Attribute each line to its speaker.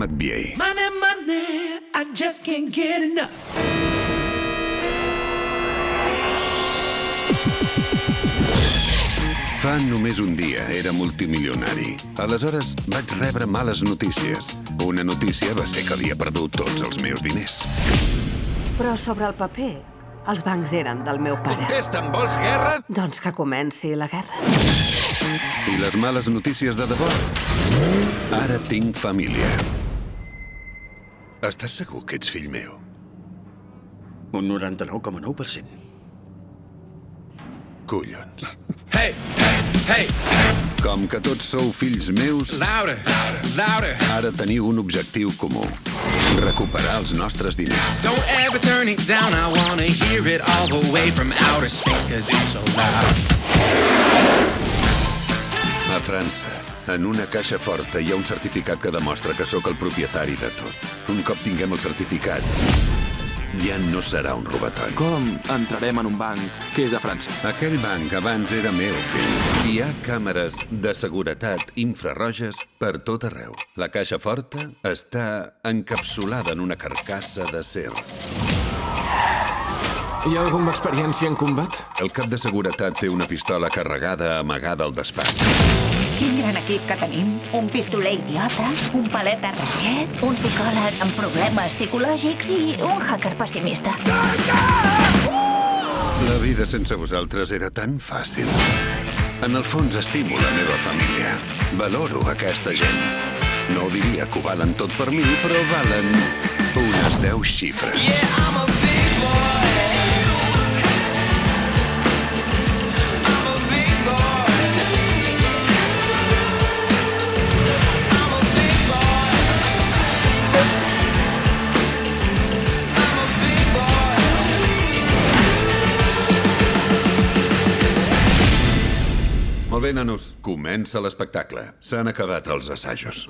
Speaker 1: McVie.
Speaker 2: Money, money, I just can't get enough.
Speaker 1: Fa només un dia era multimilionari. Aleshores vaig rebre males notícies. Una notícia va ser que havia perdut tots els meus diners.
Speaker 3: Però sobre el paper, els bancs eren del meu pare.
Speaker 1: Contesta'm, vols guerra?
Speaker 3: Doncs que comenci la guerra.
Speaker 1: I les males notícies de debò? Ara tinc família. Estàs segur que ets fill meu?
Speaker 4: Un 99,9%.
Speaker 1: Collons.
Speaker 5: Hey, hey, hey.
Speaker 1: Com que tots sou fills meus,
Speaker 5: Louder, louder.
Speaker 1: ara teniu un objectiu comú. Recuperar els nostres diners.
Speaker 5: Don't ever turn it down. I wanna hear it all the way from outer space, 'cause it's so loud.
Speaker 1: A França, en una caixa forta hi ha un certificat que demostra que sóc el propietari de tot. Un cop tinguem el certificat, ja no serà un robatori.
Speaker 6: Com entrarem en un banc que és a França?
Speaker 1: Aquell banc abans era meu, fill. Hi ha càmeres de seguretat infraroges per tot arreu. La caixa forta està encapsulada en una carcassa d'acer.
Speaker 6: Hi ha alguna experiència en combat?
Speaker 1: El cap de seguretat té una pistola carregada amagada al despatx.
Speaker 7: Quin gran equip que tenim. Un pistoler idiota, un paleta ratllet, un psicòleg amb problemes psicològics i un hacker pessimista.
Speaker 1: La vida sense vosaltres era tan fàcil. En el fons estimo la meva família. Valoro aquesta gent. No diria que ho valen tot per mi, però valen unes 10 xifres.
Speaker 5: Yeah, I'm a big boy. I'm a big boy. I'm a big boy. I'm a big boy.
Speaker 1: Molt bé, nanos, comença l'espectacle. S'han acabat els assajos.